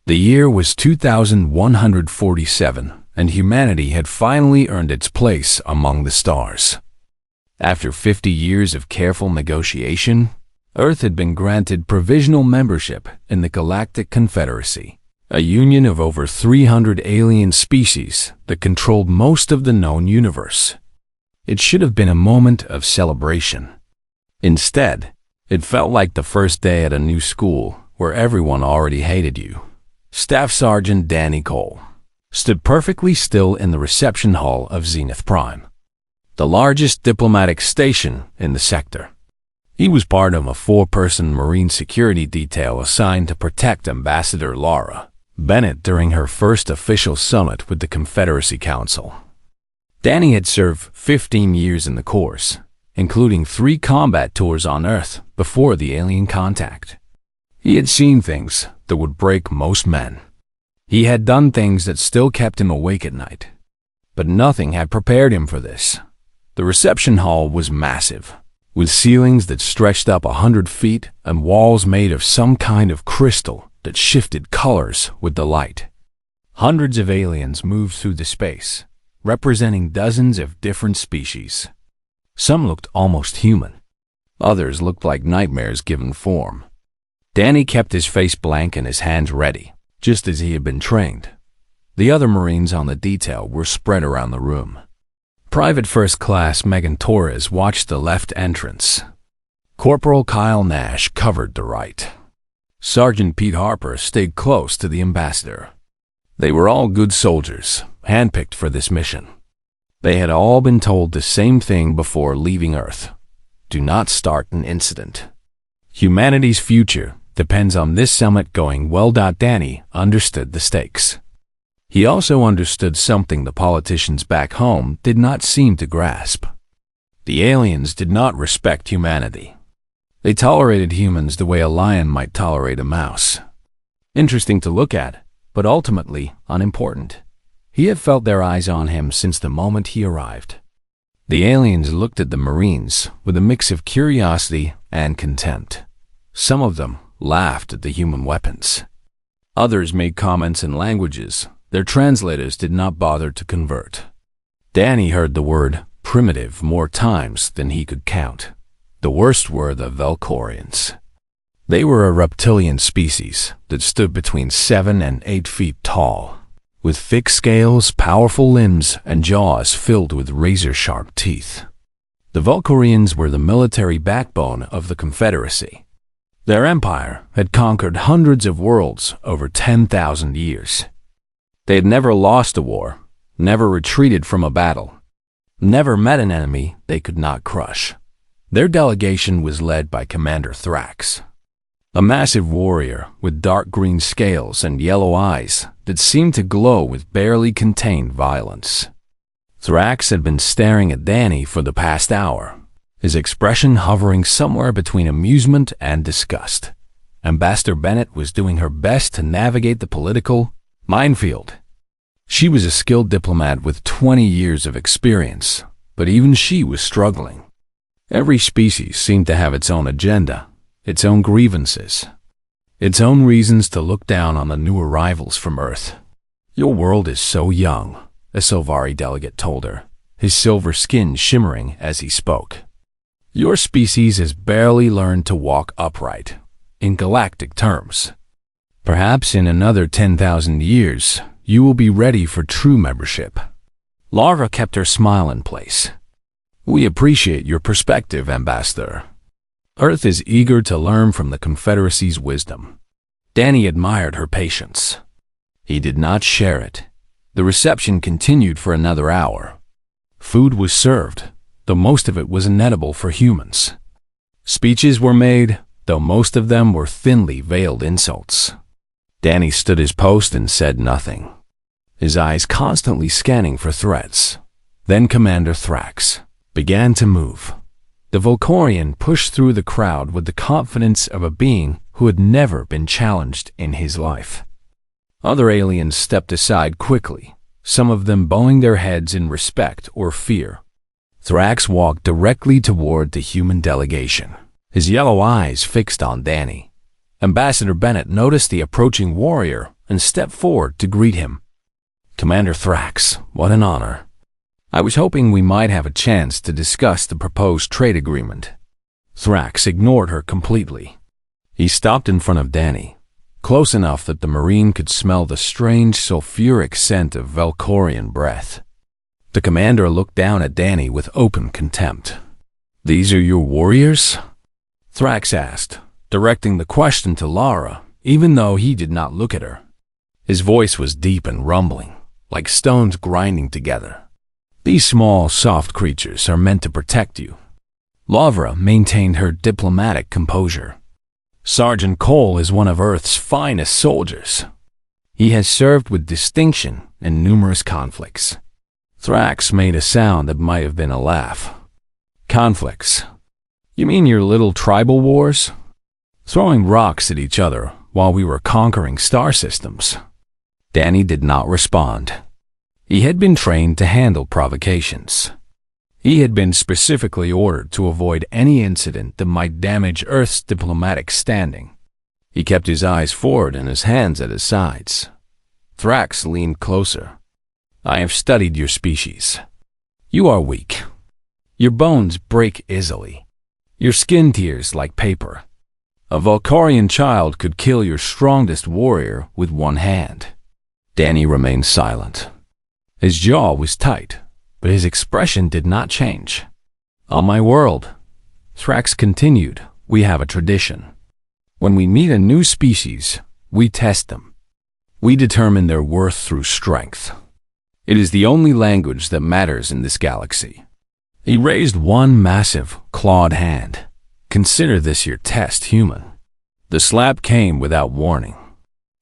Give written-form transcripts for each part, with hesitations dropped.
The year was 2147, and humanity had finally earned its place among the stars. After 50 years of careful negotiation, Earth had been granted provisional membership in the Galactic Confederacy, a union of over 300 alien species that controlled most of the known universe. It should have been a moment of celebration. Instead, it felt like the first day at a new school where everyone already hated you. Staff Sergeant Danny Cole stood perfectly still in the reception hall of Zenith Prime, the largest diplomatic station in the sector. He was part of a 4-person Marine security detail assigned to protect Ambassador Laura Bennett during her first official summit with the Confederacy Council. Danny had served 15 years in the course, including 3 combat tours on Earth before the alien contact. He had seen things that would break most men. He had done things that still kept him awake at night. But nothing had prepared him for this. The reception hall was massive, with ceilings that stretched up 100 feet and walls made of some kind of crystal that shifted colors with the light. Hundreds of aliens moved through the space, representing dozens of different species. Some looked almost human. Others looked like nightmares given form. Danny kept his face blank and his hands ready, just as he had been trained. The other Marines on the detail were spread around the room. Private First Class Megan Torres watched the left entrance. Corporal Kyle Nash covered the right. Sergeant Pete Harper stayed close to the ambassador. They were all good soldiers, handpicked for this mission. They had all been told the same thing before leaving Earth: do not start an incident. Humanity's future depends on this summit going well. Danny understood the stakes. He also understood something the politicians back home did not seem to grasp. The aliens did not respect humanity. They tolerated humans the way a lion might tolerate a mouse. Interesting to look at, but ultimately unimportant. He had felt their eyes on him since the moment he arrived. The aliens looked at the Marines with a mix of curiosity and contempt. Some of them laughed at the human weapons. Others made comments in languages their translators did not bother to convert. Danny heard the word primitive more times than he could count. The worst were the Velcorians. They were a reptilian species that stood between 7 and 8 feet tall, with thick scales, powerful limbs, and jaws filled with razor-sharp teeth. The Velcorians were the military backbone of the Confederacy. Their empire had conquered hundreds of worlds over 10,000 years. They had never lost a war, never retreated from a battle, never met an enemy they could not crush. Their delegation was led by Commander Thrax, a massive warrior with dark green scales and yellow eyes that seemed to glow with barely contained violence. Thrax had been staring at Danny for the past hour, his expression hovering somewhere between amusement and disgust. Ambassador Bennett was doing her best to navigate the political minefield. She was a skilled diplomat with 20 years of experience, but even she was struggling. Every species seemed to have its own agenda, its own grievances, its own reasons to look down on the new arrivals from Earth. "Your world is so young," a Silvari delegate told her, his silver skin shimmering as he spoke. "Your species has barely learned to walk upright, in galactic terms. Perhaps in another 10,000 years, you will be ready for true membership." Laura kept her smile in place. "We appreciate your perspective, Ambassador. Earth is eager to learn from the Confederacy's wisdom." Danny admired her patience. He did not share it. The reception continued for another hour. Food was served, though most of it was inedible for humans. Speeches were made, though most of them were thinly veiled insults. Danny stood his post and said nothing, his eyes constantly scanning for threats. Then Commander Thrax began to move. The Volcorian pushed through the crowd with the confidence of a being who had never been challenged in his life. Other aliens stepped aside quickly, some of them bowing their heads in respect or fear. Thrax walked directly toward the human delegation, his yellow eyes fixed on Danny. Ambassador Bennett noticed the approaching warrior and stepped forward to greet him. "Commander Thrax, what an honor. I was hoping we might have a chance to discuss the proposed trade agreement." Thrax ignored her completely. He stopped in front of Danny, close enough that the Marine could smell the strange sulfuric scent of Valkorian breath. The commander looked down at Danny with open contempt. "These are your warriors?" Thrax asked, directing the question to Lara, even though he did not look at her. His voice was deep and rumbling, like stones grinding together. "These small, soft creatures are meant to protect you." Lara maintained her diplomatic composure. "Sergeant Cole is one of Earth's finest soldiers. He has served with distinction in numerous conflicts." Thrax made a sound that might have been a laugh. "Conflicts? You mean your little tribal wars? Throwing rocks at each other while we were conquering star systems?" Danny did not respond. He had been trained to handle provocations. He had been specifically ordered to avoid any incident that might damage Earth's diplomatic standing. He kept his eyes forward and his hands at his sides. Thrax leaned closer. "I have studied your species. You are weak. Your bones break easily. Your skin tears like paper. A Valkorian child could kill your strongest warrior with one hand." Danny remained silent. His jaw was tight, but his expression did not change. "On my world," Thrax continued, "we have a tradition. When we meet a new species, we test them. We determine their worth through strength. It is the only language that matters in this galaxy." He raised one massive, clawed hand. "Consider this your test, human." The slap came without warning.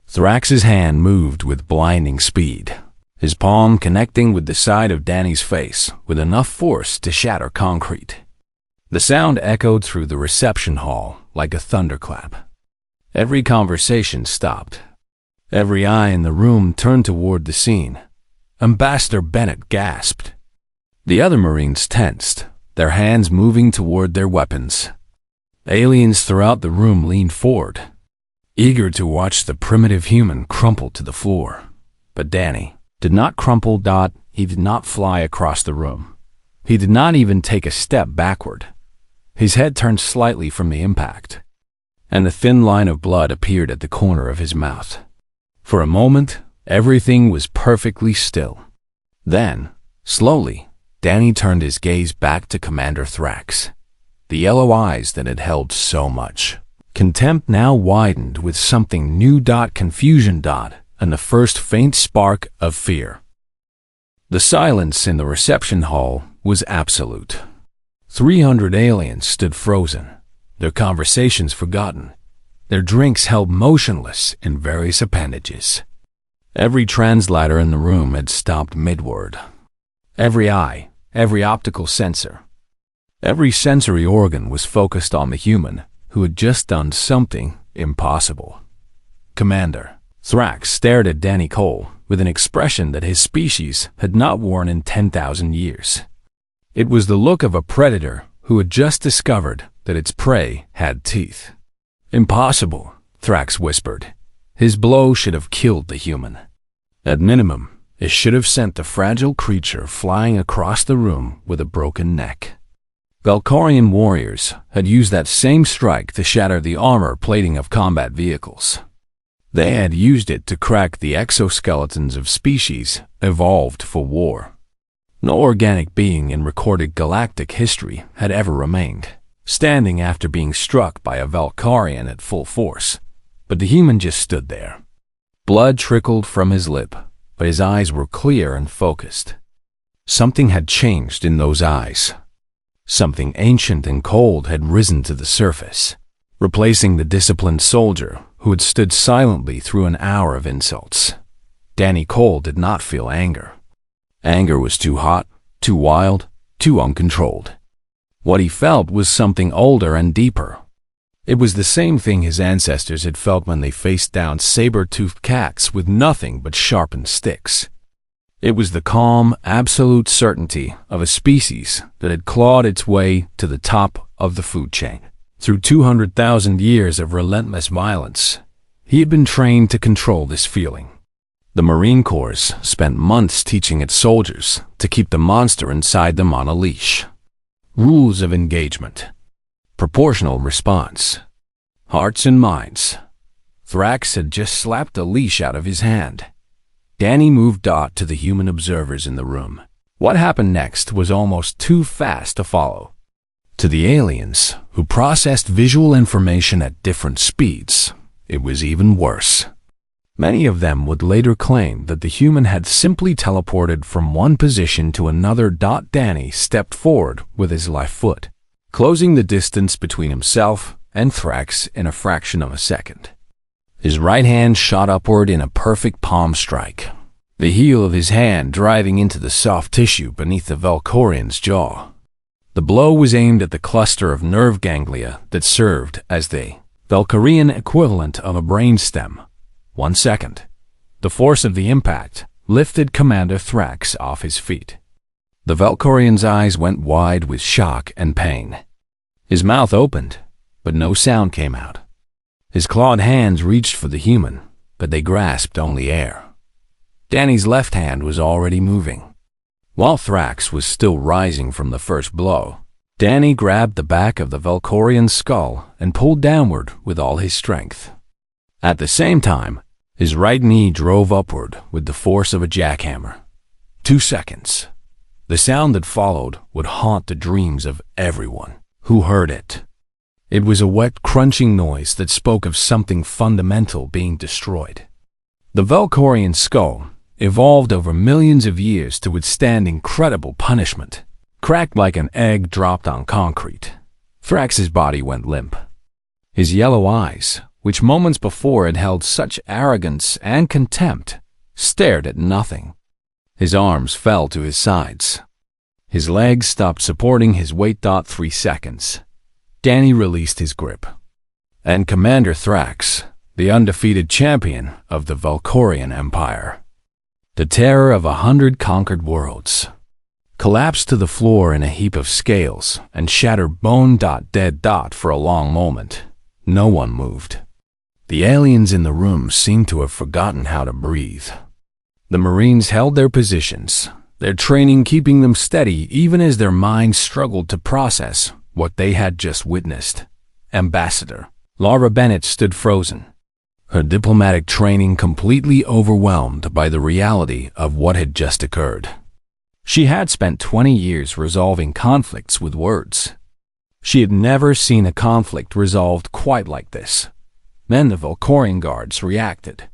Thrax's hand moved with blinding speed, his palm connecting with the side of Danny's face with enough force to shatter concrete. The sound echoed through the reception hall like a thunderclap. Every conversation stopped. Every eye in the room turned toward the scene. Ambassador Bennett gasped. The other Marines tensed, their hands moving toward their weapons. Aliens throughout the room leaned forward, eager to watch the primitive human crumple to the floor. But Danny did not crumple. He did not fly across the room. He did not even take a step backward. His head turned slightly from the impact, and a thin line of blood appeared at the corner of his mouth. For a moment, everything was perfectly still. Then, slowly, Danny turned his gaze back to Commander Thrax. The yellow eyes that had held so much contempt now widened with something new. Confusion. And the first faint spark of fear. The silence in the reception hall was absolute. 300 aliens stood frozen, their conversations forgotten, their drinks held motionless in various appendages. Every translator in the room had stopped mid-word. Every eye, every optical sensor, every sensory organ was focused on the human who had just done something impossible. "Commander." Thrax stared at Danny Cole with an expression that his species had not worn in 10,000 years. It was the look of a predator who had just discovered that its prey had teeth. "Impossible," Thrax whispered. His blow should have killed the human. At minimum, it should have sent the fragile creature flying across the room with a broken neck. Valkorian warriors had used that same strike to shatter the armor plating of combat vehicles. They had used it to crack the exoskeletons of species evolved for war. No organic being in recorded galactic history had ever remained standing after being struck by a Valkorian at full force, but the human just stood there. Blood trickled from his lip, but his eyes were clear and focused. Something had changed in those eyes. Something ancient and cold had risen to the surface, replacing the disciplined soldier who had stood silently through an hour of insults. Danny Cole did not feel anger. Anger was too hot, too wild, too uncontrolled. What he felt was something older and deeper. It was the same thing his ancestors had felt when they faced down saber-toothed cats with nothing but sharpened sticks. It was the calm, absolute certainty of a species that had clawed its way to the top of the food chain. Through 200,000 years of relentless violence, he had been trained to control this feeling. The Marine Corps spent months teaching its soldiers to keep the monster inside them on a leash. Rules of engagement. Proportional response. Hearts and minds. Thrax had just slapped the leash out of his hand. Danny moved Dot to the human observers in the room. What happened next was almost too fast to follow. To the aliens, who processed visual information at different speeds, it was even worse. Many of them would later claim that the human had simply teleported from one position to another. Danny stepped forward with his left foot, closing the distance between himself and Thrax in a fraction of a second. His right hand shot upward in a perfect palm strike, the heel of his hand driving into the soft tissue beneath the Valkorian's jaw. The blow was aimed at the cluster of nerve ganglia that served as the Valkorian equivalent of a brainstem. 1 second. The force of the impact lifted Commander Thrax off his feet. The Valkorian's eyes went wide with shock and pain. His mouth opened, but no sound came out. His clawed hands reached for the human, but they grasped only air. Danny's left hand was already moving. While Thrax was still rising from the first blow, Danny grabbed the back of the Valkorian's skull and pulled downward with all his strength. At the same time, his right knee drove upward with the force of a jackhammer. 2 seconds. The sound that followed would haunt the dreams of everyone who heard it. It was a wet, crunching noise that spoke of something fundamental being destroyed. The Valkorian skull evolved over millions of years to withstand incredible punishment. Cracked like an egg dropped on concrete, Thrax's body went limp. His yellow eyes, which moments before had held such arrogance and contempt, stared at nothing. His arms fell to his sides. His legs stopped supporting his weight. 3 seconds. Danny released his grip. And Commander Thrax, the undefeated champion of the Valkorian Empire, the terror of 100 conquered worlds, collapsed to the floor in a heap of scales and shattered bone. Dead. For a long moment, no one moved. The aliens in the room seemed to have forgotten how to breathe. The Marines held their positions, their training keeping them steady even as their minds struggled to process what they had just witnessed. Ambassador Laura Bennett stood frozen, her diplomatic training completely overwhelmed by the reality of what had just occurred. She had spent 20 years resolving conflicts with words. She had never seen a conflict resolved quite like this. Then the Valkorian guards reacted.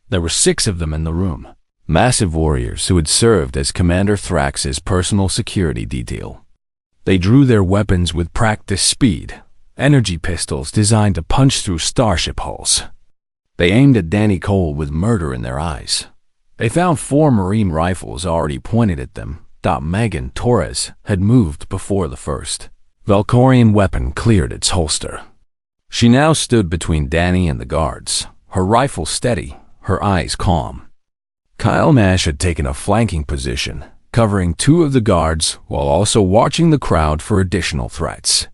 There were 6 of them in the room, massive warriors who had served as Commander Thrax's personal security detail. They drew their weapons with practiced speed, energy pistols designed to punch through starship hulls. They aimed at Danny Cole with murder in their eyes. They found 4 Marine rifles already pointed at them. Megan Torres had moved before the first Valkorian weapon cleared its holster. She now stood between Danny and the guards, her rifle steady, her eyes calm. Kyle Nash had taken a flanking position, covering 2 of the guards while also watching the crowd for additional threats.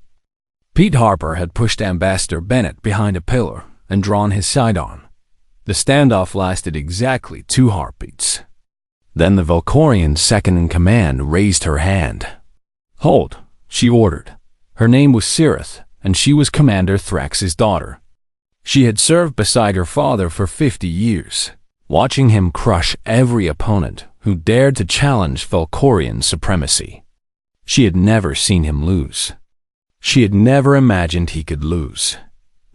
Pete Harper had pushed Ambassador Bennett behind a pillar and drawn his sidearm. The standoff lasted exactly 2 heartbeats. Then the Valkorian second-in-command raised her hand. "Hold," she ordered. Her name was Cirith, and she was Commander Thrax's daughter. She had served beside her father for 50 years, watching him crush every opponent who dared to challenge Valkorian supremacy. She had never seen him lose. She had never imagined he could lose.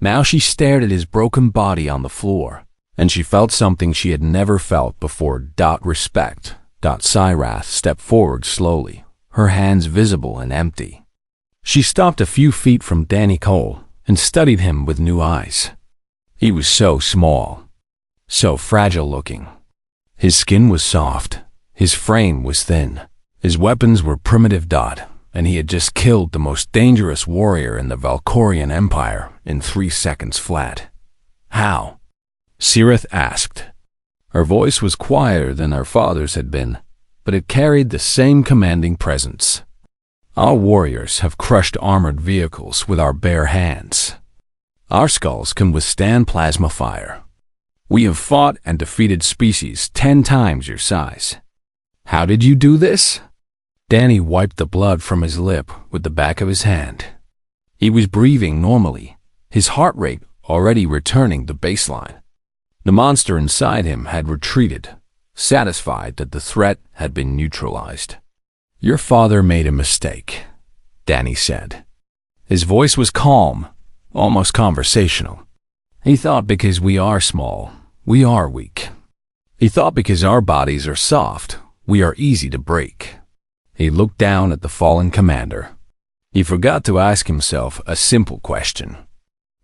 Now she stared at his broken body on the floor, and she felt something she had never felt before. Respect. Syrath stepped forward slowly, her hands visible and empty. She stopped a few feet from Danny Cole and studied him with new eyes. He was so small, so fragile looking. His skin was soft, his frame was thin, his weapons were primitive. And he had just killed the most dangerous warrior in the Valkorian Empire in 3 seconds flat. "How?" Cirith asked. Her voice was quieter than her father's had been, but it carried the same commanding presence. Our warriors have crushed armored vehicles with our bare hands. Our skulls can withstand plasma fire. We have fought and defeated species 10 times your size. How did you do this? Danny wiped the blood from his lip with the back of his hand. He was breathing normally, his heart rate already returning to baseline. The monster inside him had retreated, satisfied that the threat had been neutralized. Your father made a mistake, Danny said. His voice was calm, almost conversational. He thought because we are small, we are weak. He thought because our bodies are soft, we are easy to break. He looked down at the fallen commander. He forgot to ask himself a simple question.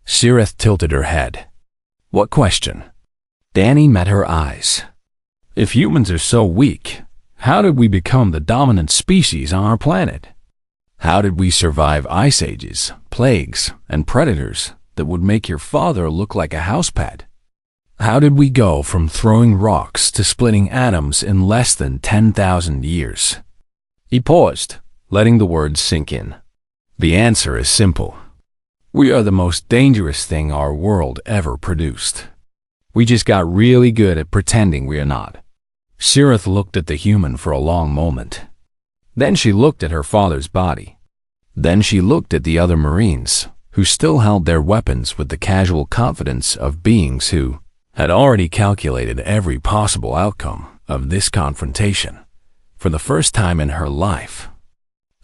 Sirith tilted her head. What question? Danny met her eyes. If humans are so weak, how did we become the dominant species on our planet? How did we survive ice ages, plagues, and predators that would make your father look like a housepet? How did we go from throwing rocks to splitting atoms in less than 10,000 years? He paused, letting the words sink in. The answer is simple. We are the most dangerous thing our world ever produced. We just got really good at pretending we are not. Sirith looked at the human for a long moment. Then she looked at her father's body. Then she looked at the other Marines, who still held their weapons with the casual confidence of beings who had already calculated every possible outcome of this confrontation. For the first time in her life,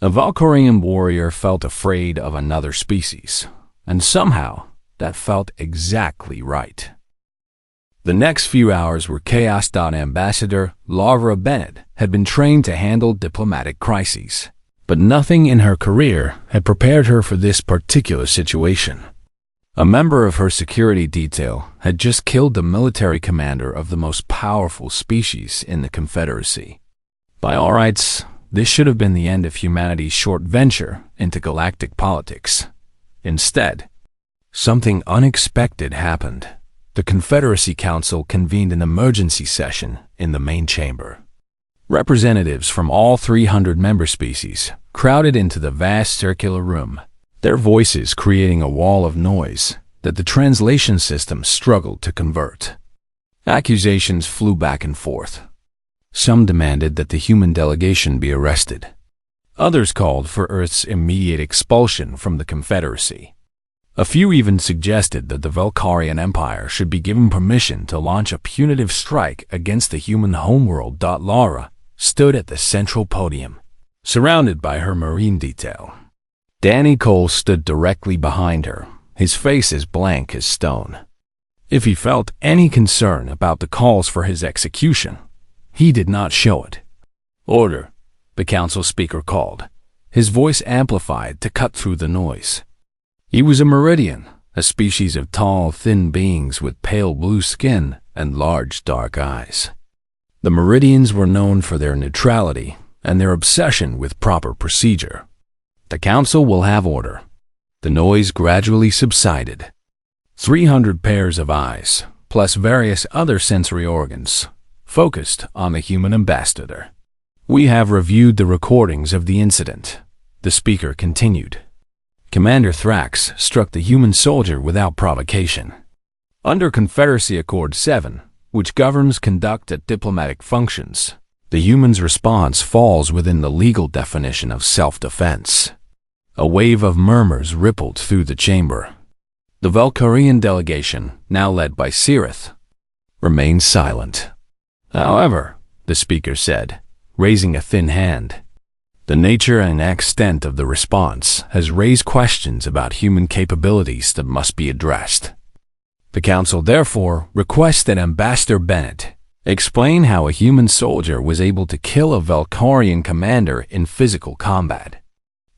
a Valkyrian warrior felt afraid of another species, and somehow that felt exactly right. The next few hours were chaos. Ambassador Laura Bennett had been trained to handle diplomatic crises, but nothing in her career had prepared her for this particular situation. A member of her security detail had just killed the military commander of the most powerful species in the Confederacy. By all rights, this should have been the end of humanity's short venture into galactic politics. Instead, something unexpected happened. The Confederacy Council convened an emergency session in the main chamber. Representatives from all 300 member species crowded into the vast circular room, their voices creating a wall of noise that the translation system struggled to convert. Accusations flew back and forth. Some demanded that the human delegation be arrested. Others called for Earth's immediate expulsion from the Confederacy. A few even suggested that the Valkyrian Empire should be given permission to launch a punitive strike against the human homeworld. Laura stood at the central podium, surrounded by her marine detail. Danny Cole stood directly behind her, his face as blank as stone. If he felt any concern about the calls for his execution, he did not show it. Order, the council speaker called, his voice amplified to cut through the noise. He was a Meridian, a species of tall, thin beings with pale blue skin and large, dark eyes. The Meridians were known for their neutrality and their obsession with proper procedure. The council will have order. The noise gradually subsided. 300 pairs of eyes, plus various other sensory organs, focused on the human ambassador. We have reviewed the recordings of the incident, the speaker continued. Commander Thrax struck the human soldier without provocation. Under Confederacy Accord 7, which governs conduct at diplomatic functions, the human's response falls within the legal definition of self-defense. A wave of murmurs rippled through the chamber. The Valkyrian delegation, now led by Sirith, remained silent. However, the speaker said, raising a thin hand, the nature and extent of the response has raised questions about human capabilities that must be addressed. The council therefore requests that Ambassador Bennett explain how a human soldier was able to kill a Valkyrian commander in physical combat.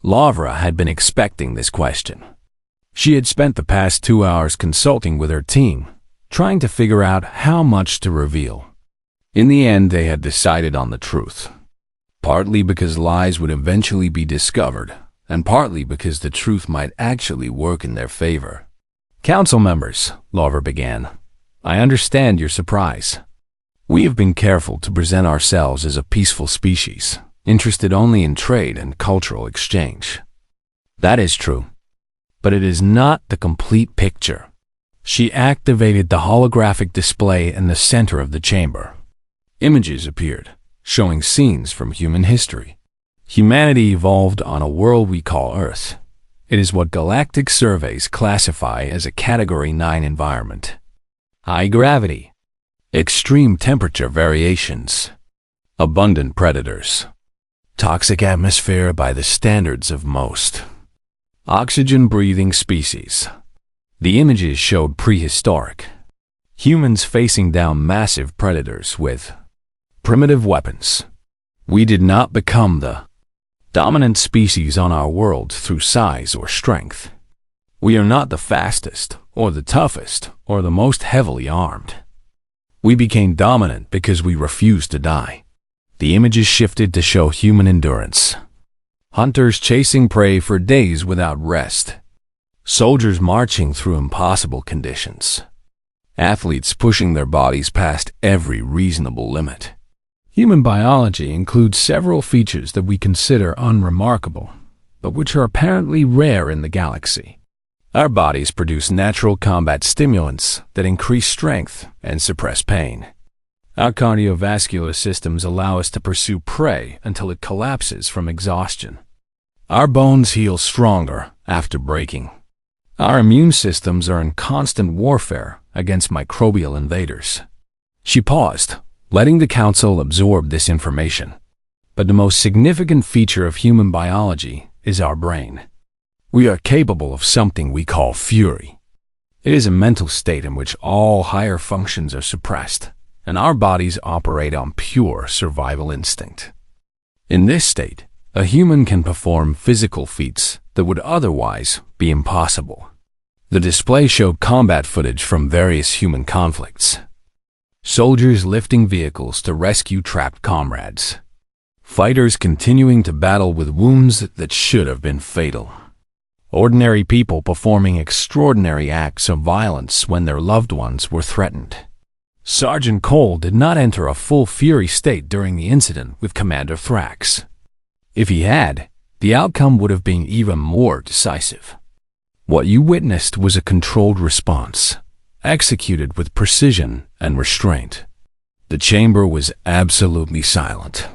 Lavra had been expecting this question. She had spent the past 2 hours consulting with her team, trying to figure out how much to reveal. In the end, they had decided on the truth. Partly because lies would eventually be discovered, and partly because the truth might actually work in their favor. Council members, Lavra began, I understand your surprise. We have been careful to present ourselves as a peaceful species, interested only in trade and cultural exchange. That is true, but it is not the complete picture. She activated the holographic display in the center of the chamber. Images appeared, showing scenes from human history. Humanity evolved on a world we call Earth. It is what galactic surveys classify as a Category 9 environment. High gravity, extreme temperature variations, abundant predators, toxic atmosphere by the standards of most, oxygen-breathing species. The images showed prehistoric humans facing down massive predators with primitive weapons. We did not become the dominant species on our world through size or strength. We are not the fastest, or the toughest, or the most heavily armed. We became dominant because we refused to die. The images shifted to show human endurance. Hunters chasing prey for days without rest. Soldiers marching through impossible conditions. Athletes pushing their bodies past every reasonable limit. Human biology includes several features that we consider unremarkable, but which are apparently rare in the galaxy. Our bodies produce natural combat stimulants that increase strength and suppress pain. Our cardiovascular systems allow us to pursue prey until it collapses from exhaustion. Our bones heal stronger after breaking. Our immune systems are in constant warfare against microbial invaders. She paused, letting the council absorb this information. But the most significant feature of human biology is our brain. We are capable of something we call fury. It is a mental state in which all higher functions are suppressed, and our bodies operate on pure survival instinct. In this state, a human can perform physical feats that would otherwise be impossible. The display showed combat footage from various human conflicts. Soldiers lifting vehicles to rescue trapped comrades. Fighters continuing to battle with wounds that should have been fatal. Ordinary people performing extraordinary acts of violence when their loved ones were threatened. Sergeant Cole did not enter a full fury state during the incident with Commander Thrax. If he had, the outcome would have been even more decisive. What you witnessed was a controlled response, executed with precision and restraint. The chamber was absolutely silent.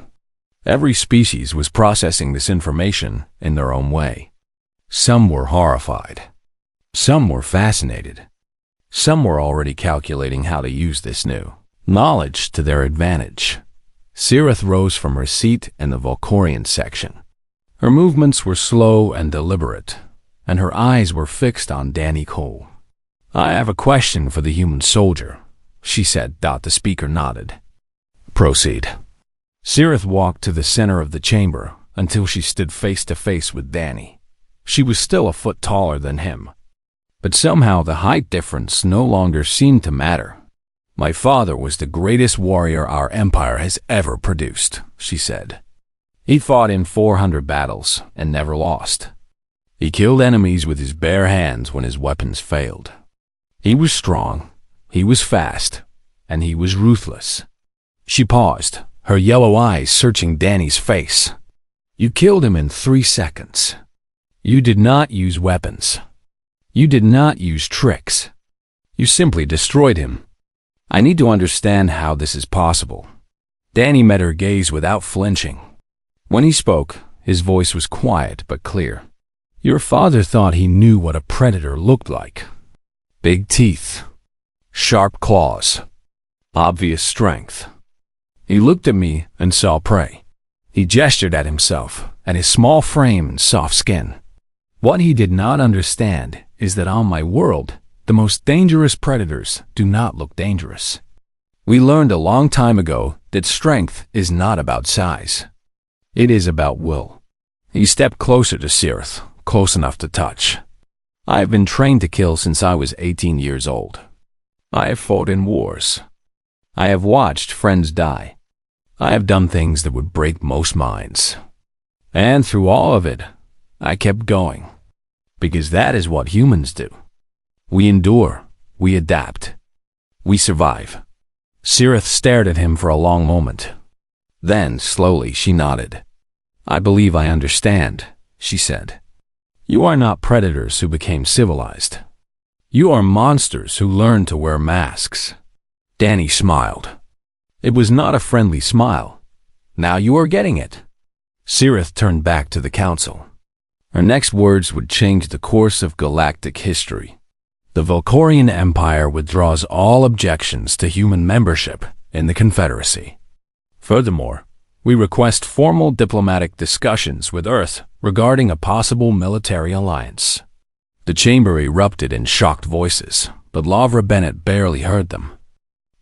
Every species was processing this information in their own way. Some were horrified. Some were fascinated. Some were already calculating how to use this new knowledge to their advantage. Sirith rose from her seat in the Volcorian section. Her movements were slow and deliberate, and her eyes were fixed on Danny Cole. "I have a question for the human soldier," she said. The speaker nodded. "Proceed." Sirith walked to the center of the chamber until she stood face to face with Danny. She was still a foot taller than him, but somehow the height difference no longer seemed to matter. "My father was the greatest warrior our empire has ever produced," she said. "He fought in 400 battles and never lost. He killed enemies with his bare hands when his weapons failed. He was strong, he was fast, and he was ruthless." She paused, her yellow eyes searching Danny's face. "You killed him in 3 seconds. You did not use weapons. You did not use tricks. You simply destroyed him. I need to understand how this is possible." Danny met her gaze without flinching. When he spoke, his voice was quiet but clear. "Your father thought he knew what a predator looked like. Big teeth, sharp claws, obvious strength. He looked at me and saw prey. He gestured at himself, at his small frame and soft skin. What he did not understand is that on my world, the most dangerous predators do not look dangerous. We learned a long time ago that strength is not about size. It is about will." He stepped closer to Sirith, close enough to touch. "I have been trained to kill since I was 18 years old. I have fought in wars. I have watched friends die. I have done things that would break most minds. And through all of it, I kept going. Because that is what humans do. We endure, we adapt, we survive." Sirith stared at him for a long moment. Then, slowly, she nodded. "I believe I understand," she said. "You are not predators who became civilized. You are monsters who learned to wear masks." Danny smiled. It was not a friendly smile. "Now you are getting it." Sirith turned back to the council. Her next words would change the course of galactic history. The Volcorian Empire withdraws all objections to human membership in the Confederacy. Furthermore, we request formal diplomatic discussions with Earth regarding a possible military alliance. The chamber erupted in shocked voices, but Lavra Bennett barely heard them.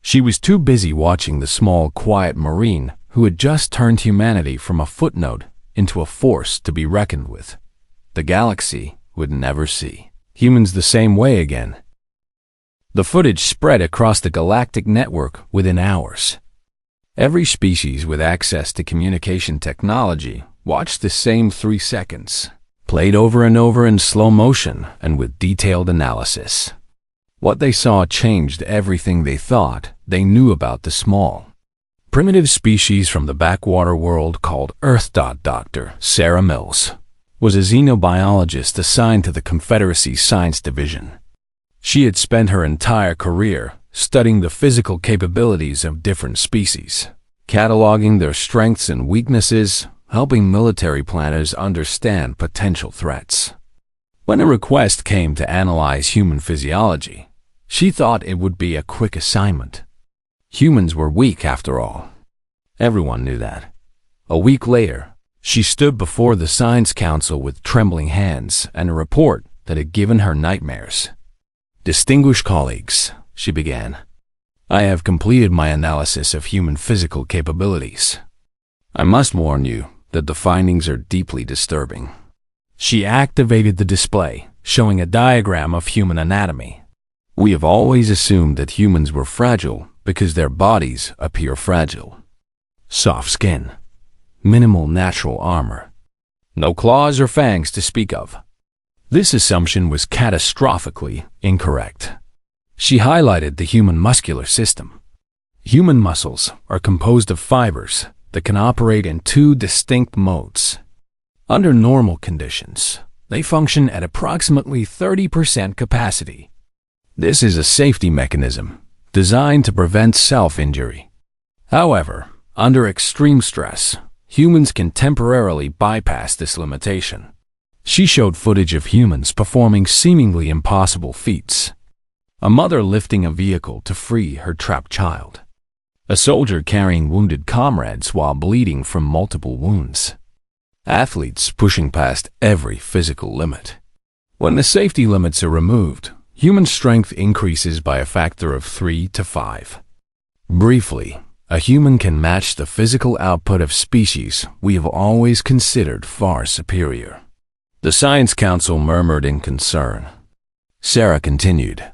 She was too busy watching the small, quiet Marine who had just turned humanity from a footnote into a force to be reckoned with. The galaxy would never see humans the same way again. The footage spread across the galactic network within hours. Every species with access to communication technology watched the same 3 seconds, played over and over in slow motion and with detailed analysis. What they saw changed everything they thought they knew about the small, primitive species from the backwater world called Earth. Dr. Sarah Mills was a xenobiologist assigned to the Confederacy Science Division. She had spent her entire career studying the physical capabilities of different species, cataloging their strengths and weaknesses, helping military planners understand potential threats. When a request came to analyze human physiology, she thought it would be a quick assignment. Humans were weak after all. Everyone knew that. A week later, she stood before the Science Council with trembling hands and a report that had given her nightmares. "Distinguished colleagues," she began, "I have completed my analysis of human physical capabilities. I must warn you that the findings are deeply disturbing." She activated the display, showing a diagram of human anatomy. "We have always assumed that humans were fragile because their bodies appear fragile. Soft skin, minimal natural armor, no claws or fangs to speak of. This assumption was catastrophically incorrect." She highlighted the human muscular system. Human muscles are composed of fibers that can operate in 2 distinct modes. Under normal conditions, they function at approximately 30% capacity. This is a safety mechanism designed to prevent self-injury. However, under extreme stress, humans can temporarily bypass this limitation. She showed footage of humans performing seemingly impossible feats. A mother lifting a vehicle to free her trapped child. A soldier carrying wounded comrades while bleeding from multiple wounds. Athletes pushing past every physical limit. When the safety limits are removed, human strength increases by a factor of 3 to 5. Briefly, a human can match the physical output of species we have always considered far superior. The Science Council murmured in concern. Sarah continued,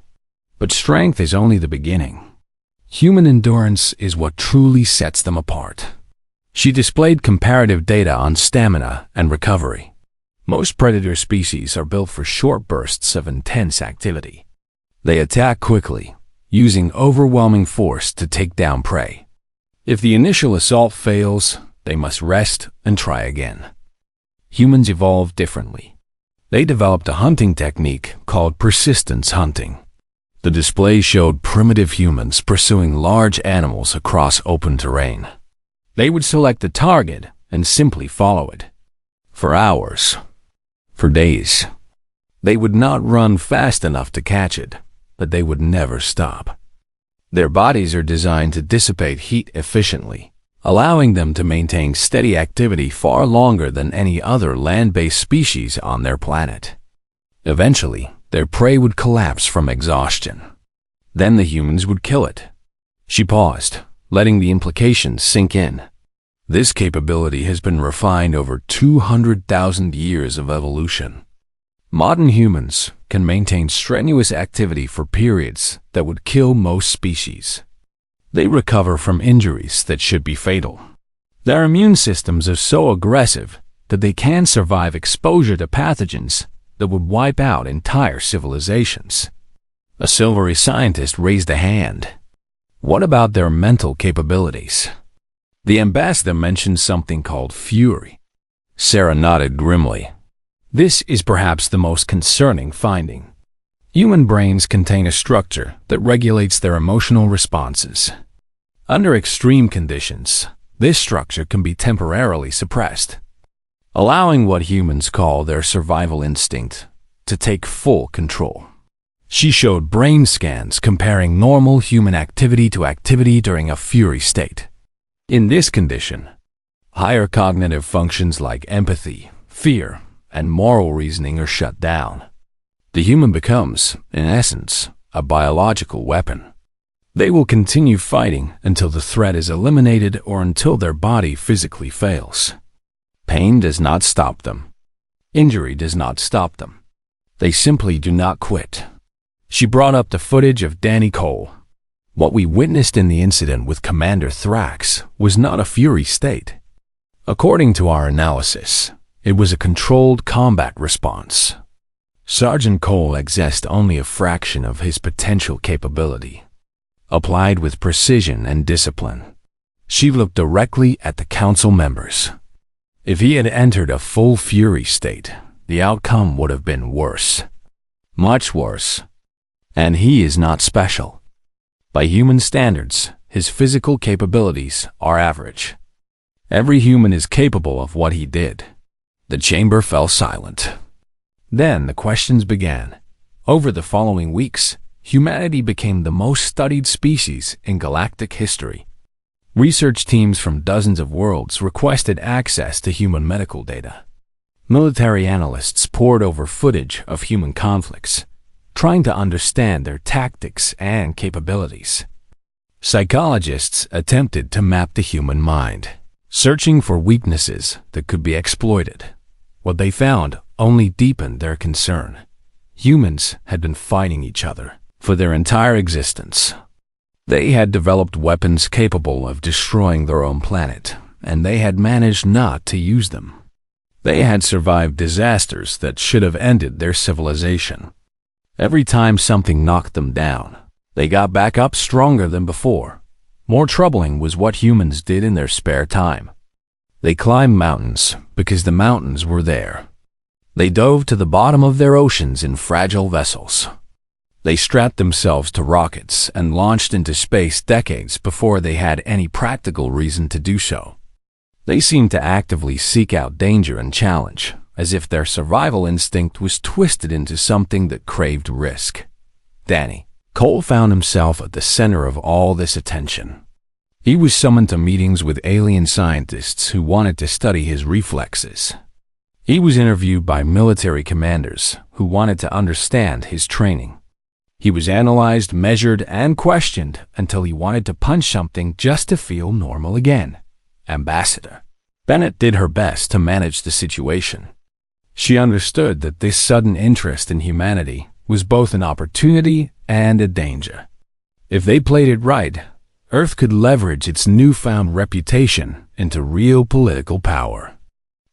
"But strength is only the beginning. Human endurance is what truly sets them apart." She displayed comparative data on stamina and recovery. Most predator species are built for short bursts of intense activity. They attack quickly, using overwhelming force to take down prey. If the initial assault fails, they must rest and try again. Humans evolved differently. They developed a hunting technique called persistence hunting. The display showed primitive humans pursuing large animals across open terrain. They would select a target and simply follow it. For hours, for days. They would not run fast enough to catch it, but they would never stop. Their bodies are designed to dissipate heat efficiently, allowing them to maintain steady activity far longer than any other land-based species on their planet. Eventually, their prey would collapse from exhaustion. Then the humans would kill it. She paused, letting the implications sink in. This capability has been refined over 200,000 years of evolution. Modern humans can maintain strenuous activity for periods that would kill most species. They recover from injuries that should be fatal. Their immune systems are so aggressive that they can survive exposure to pathogens that would wipe out entire civilizations. A silvery scientist raised a hand. What about their mental capabilities? The ambassador mentioned something called fury. Sarah nodded grimly. This is perhaps the most concerning finding. Human brains contain a structure that regulates their emotional responses. Under extreme conditions, this structure can be temporarily suppressed, allowing what humans call their survival instinct to take full control. She showed brain scans comparing normal human activity to activity during a fury state. In this condition, higher cognitive functions like empathy, fear, and moral reasoning are shut down. The human becomes, in essence, a biological weapon. They will continue fighting until the threat is eliminated or until their body physically fails. Pain does not stop them. Injury does not stop them. They simply do not quit. She brought up the footage of Danny Cole. What we witnessed in the incident with Commander Thrax was not a fury state. According to our analysis, it was a controlled combat response. Sergeant Cole accessed only a fraction of his potential capability. Applied with precision and discipline, she looked directly at the council members. If he had entered a full fury state, the outcome would have been worse. Much worse. And he is not special. By human standards, his physical capabilities are average. Every human is capable of what he did. The chamber fell silent. Then the questions began. Over the following weeks, humanity became the most studied species in galactic history. Research teams from dozens of worlds requested access to human medical data. Military analysts pored over footage of human conflicts, trying to understand their tactics and capabilities. Psychologists attempted to map the human mind, searching for weaknesses that could be exploited. What they found only deepened their concern. Humans had been fighting each other for their entire existence. They had developed weapons capable of destroying their own planet, and they had managed not to use them. They had survived disasters that should have ended their civilization. Every time something knocked them down, they got back up stronger than before. More troubling was what humans did in their spare time. They climbed mountains because the mountains were there. They dove to the bottom of their oceans in fragile vessels. They strapped themselves to rockets and launched into space decades before they had any practical reason to do so. They seemed to actively seek out danger and challenge, as if their survival instinct was twisted into something that craved risk. Danny Cole found himself at the center of all this attention. He was summoned to meetings with alien scientists who wanted to study his reflexes. He was interviewed by military commanders who wanted to understand his training. He was analyzed, measured, and questioned until he wanted to punch something just to feel normal again. Ambassador Bennett did her best to manage the situation. She understood that this sudden interest in humanity was both an opportunity and a danger. If they played it right, Earth could leverage its newfound reputation into real political power.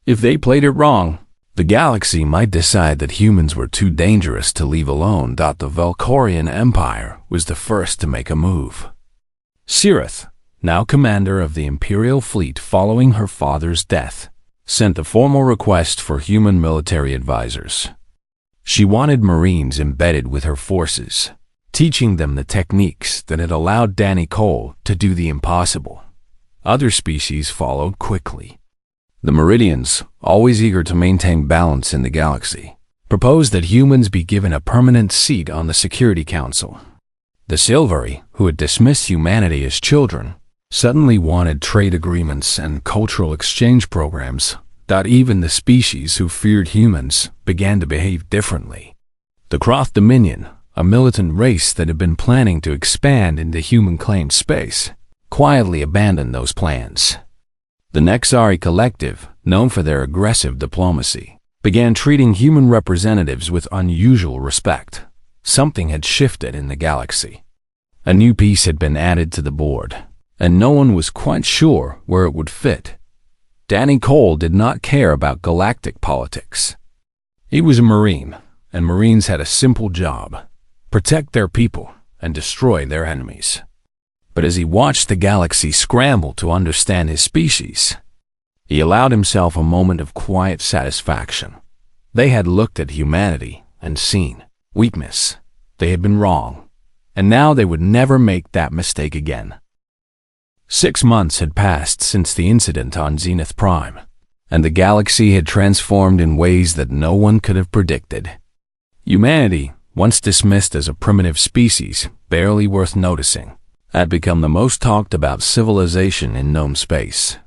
If they played it wrong, the galaxy might decide that humans were too dangerous to leave alone. The Valkorian Empire was the first to make a move. Sirith, now commander of the Imperial fleet following her father's death, sent a formal request for human military advisors. She wanted Marines embedded with her forces, teaching them the techniques that had allowed Danny Cole to do the impossible. Other species followed quickly. The Meridians, always eager to maintain balance in the galaxy, proposed that humans be given a permanent seat on the Security Council. The Silvari, who had dismissed humanity as children, suddenly wanted trade agreements and cultural exchange programs. Even the species who feared humans began to behave differently. The Croth Dominion, a militant race that had been planning to expand into human-claimed space, quietly abandoned those plans. The Nexari Collective, known for their aggressive diplomacy, began treating human representatives with unusual respect. Something had shifted in the galaxy. A new piece had been added to the board, and no one was quite sure where it would fit. Danny Cole did not care about galactic politics. He was a Marine, and Marines had a simple job: protect their people and destroy their enemies. But as he watched the galaxy scramble to understand his species, He allowed himself a moment of quiet satisfaction. They had looked at humanity and seen weakness. They had been wrong, and now they would never make that mistake again. 6 months had passed since the incident on Zenith Prime, and the galaxy had transformed in ways that no one could have predicted. Humanity, once dismissed as a primitive species barely worth noticing, had become the most talked about civilization in known space.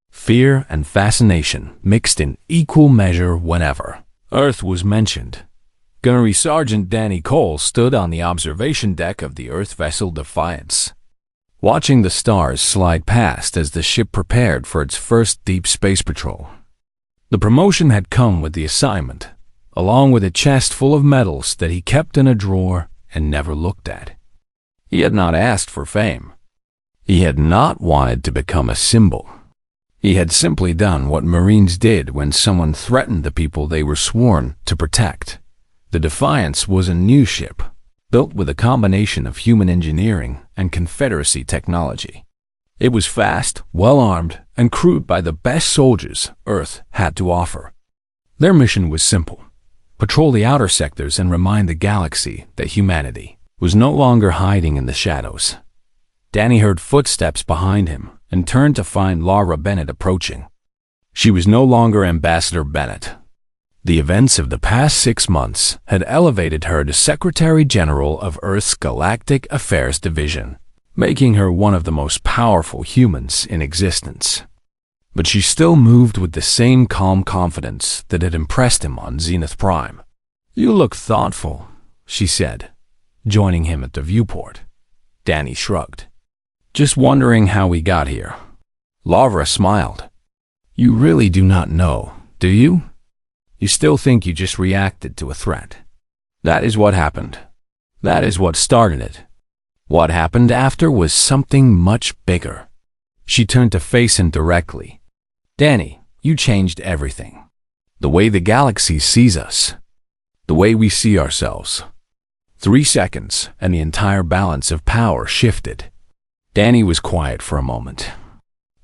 Fear and fascination mixed in equal measure whenever Earth was mentioned. Gunnery Sergeant Danny Cole stood on the observation deck of the Earth vessel Defiance, watching the stars slide past as the ship prepared for its first deep space patrol. The promotion had come with the assignment, along with a chest full of medals that he kept in a drawer and never looked at. He had not asked for fame. He had not wanted to become a symbol. He had simply done what Marines did when someone threatened the people they were sworn to protect. The Defiance was a new ship, built with a combination of human engineering and Confederacy technology. It was fast, well-armed, and crewed by the best soldiers Earth had to offer. Their mission was simple: patrol the outer sectors and remind the galaxy that humanity was no longer hiding in the shadows. Danny heard footsteps behind him and turned to find Laura Bennett approaching. She was no longer Ambassador Bennett. The events of the past 6 months had elevated her to Secretary General of Earth's Galactic Affairs Division, making her one of the most powerful humans in existence. But she still moved with the same calm confidence that had impressed him on Zenith Prime. "You look thoughtful," she said, joining him at the viewport. Danny shrugged. "Just wondering how we got here." Laura smiled. "You really do not know, do you? You still think you just reacted to a threat. That is what happened. That is what started it. What happened after was something much bigger." She turned to face him directly. "Danny, you changed everything. The way the galaxy sees us. The way we see ourselves." 3 seconds, and the entire balance of power shifted. Danny was quiet for a moment.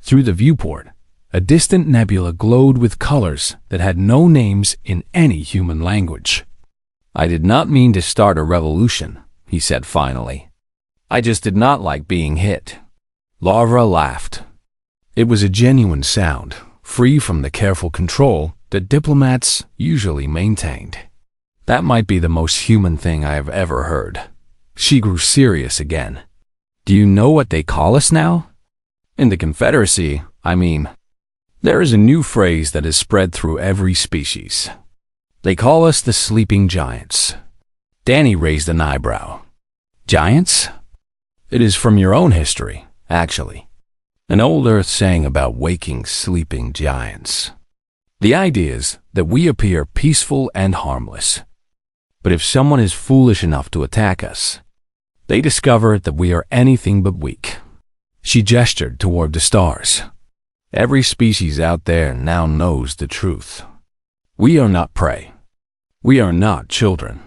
Through the viewport, a distant nebula glowed with colors that had no names in any human language. "I did not mean to start a revolution," he said finally. "I just did not like being hit." Laura laughed. It was a genuine sound, free from the careful control that diplomats usually maintained. "That might be the most human thing I have ever heard." She grew serious again. "Do you know what they call us now? In the Confederacy, I mean. There is a new phrase that is spread through every species. They call us the sleeping giants." Danny raised an eyebrow. "Giants?" "It is from your own history, actually. An old Earth saying about waking sleeping giants. The idea is that we appear peaceful and harmless. But if someone is foolish enough to attack us, they discover that we are anything but weak." She gestured toward the stars. "Every species out there now knows the truth. We are not prey. We are not children.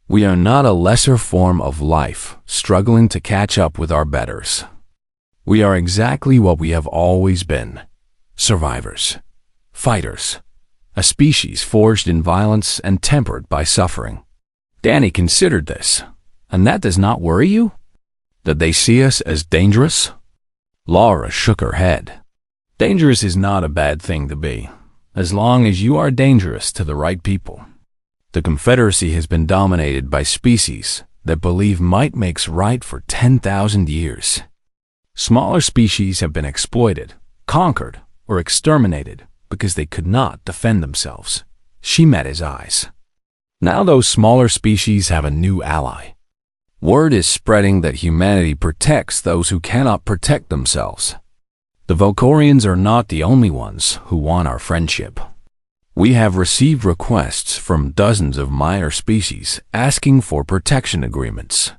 We are not a lesser form of life struggling to catch up with our betters. We are exactly what we have always been: survivors, fighters, a species forged in violence and tempered by suffering." Danny considered this. "And that does not worry you? That they see us as dangerous?" Laura shook her head. "Dangerous is not a bad thing to be, as long as you are dangerous to the right people. The Confederacy has been dominated by species that believe might makes right for 10,000 years. Smaller species have been exploited, conquered, or exterminated because they could not defend themselves." She met his eyes. "Now those smaller species have a new ally. Word is spreading that humanity protects those who cannot protect themselves. The Volcorians are not the only ones who want our friendship. We have received requests from dozens of minor species asking for protection agreements.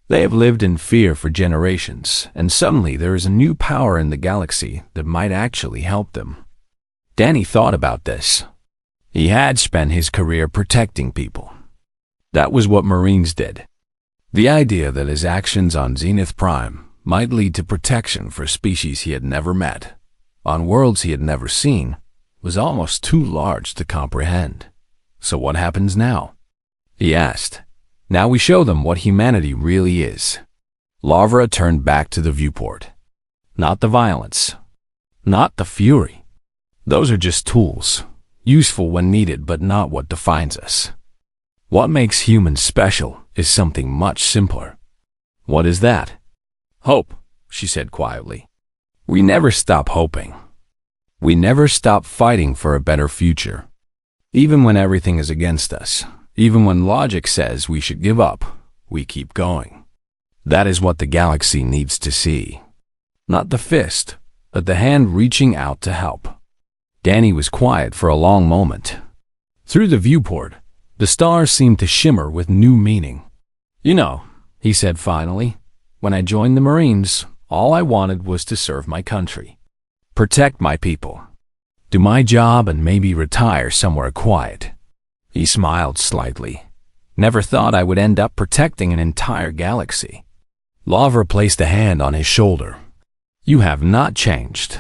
They have lived in fear for generations, and suddenly there is a new power in the galaxy that might actually help them." Danny thought about this. He had spent his career protecting people. That was what Marines did. The idea that his actions on Zenith Prime might lead to protection for species he had never met on worlds he had never seen, was almost too large to comprehend. So what happens now? He asked. Now we show them what humanity really is. Lavra turned back to the viewport. Not the violence. Not the fury. Those are just tools, useful when needed but not what defines us. What makes humans special is something much simpler. What is that? Hope, she said quietly. We never stop hoping. We never stop fighting for a better future. Even when everything is against us, even when logic says we should give up, we keep going. That is what the galaxy needs to see. Not the fist, but the hand reaching out to help. Danny was quiet for a long moment. Through the viewport, the stars seemed to shimmer with new meaning. You know, he said finally, when I joined the Marines, all I wanted was to serve my country. Protect my people. Do my job and maybe retire somewhere quiet. He smiled slightly. Never thought I would end up protecting an entire galaxy. Lavra placed a hand on his shoulder. You have not changed.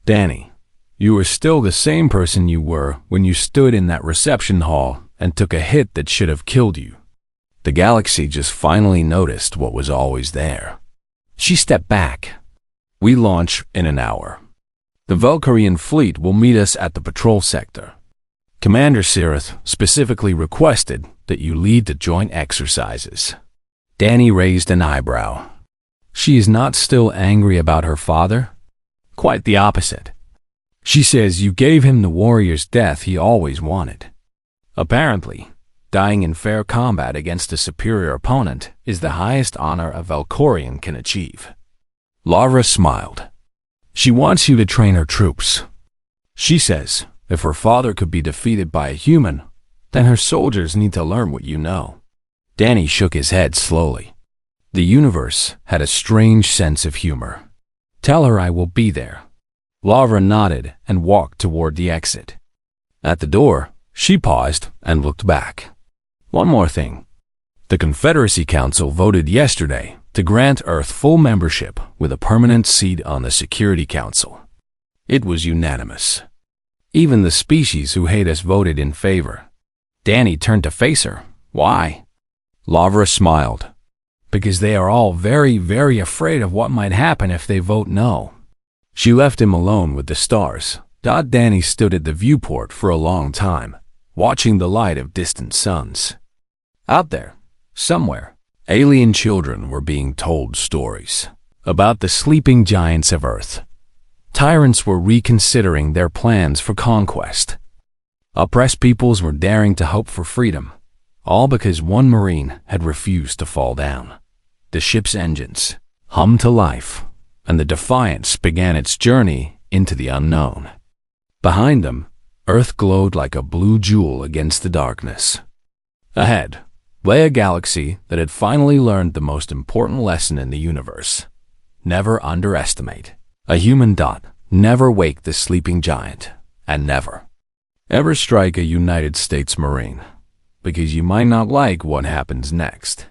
Danny, you are still the same person you were when you stood in that reception hall and took a hit that should have killed you. The galaxy just finally noticed what was always there. She stepped back. We launch in an hour. The Valkyrian fleet will meet us at the patrol sector. Commander Sirith specifically requested that you lead the joint exercises. Danny raised an eyebrow. She is not still angry about her father? Quite the opposite. She says you gave him the warrior's death he always wanted. Apparently, dying in fair combat against a superior opponent is the highest honor a Valkyrian can achieve. Lavra smiled. She wants you to train her troops. She says if her father could be defeated by a human, then her soldiers need to learn what you know. Danny shook his head slowly. The universe had a strange sense of humor. Tell her I will be there. Lavra nodded and walked toward the exit. At the door, she paused and looked back. One more thing. The Confederacy Council voted yesterday to grant Earth full membership with a permanent seat on the Security Council. It was unanimous. Even the species who hate us voted in favor. Danny turned to face her. Why? Lavra smiled. Because they are all very, very afraid of what might happen if they vote no. She left him alone with the stars. Danny stood at the viewport for a long time, watching the light of distant suns. Out there, somewhere, alien children were being told stories about the sleeping giants of Earth. Tyrants were reconsidering their plans for conquest. Oppressed peoples were daring to hope for freedom, all because one Marine had refused to fall down. The ship's engines hummed to life, and the Defiance began its journey into the unknown. Behind them, Earth glowed like a blue jewel against the darkness. Ahead lay a galaxy that had finally learned the most important lesson in the universe. Never underestimate. A human dot. Never wake the sleeping giant. And never, ever strike a United States Marine. Because you might not like what happens next.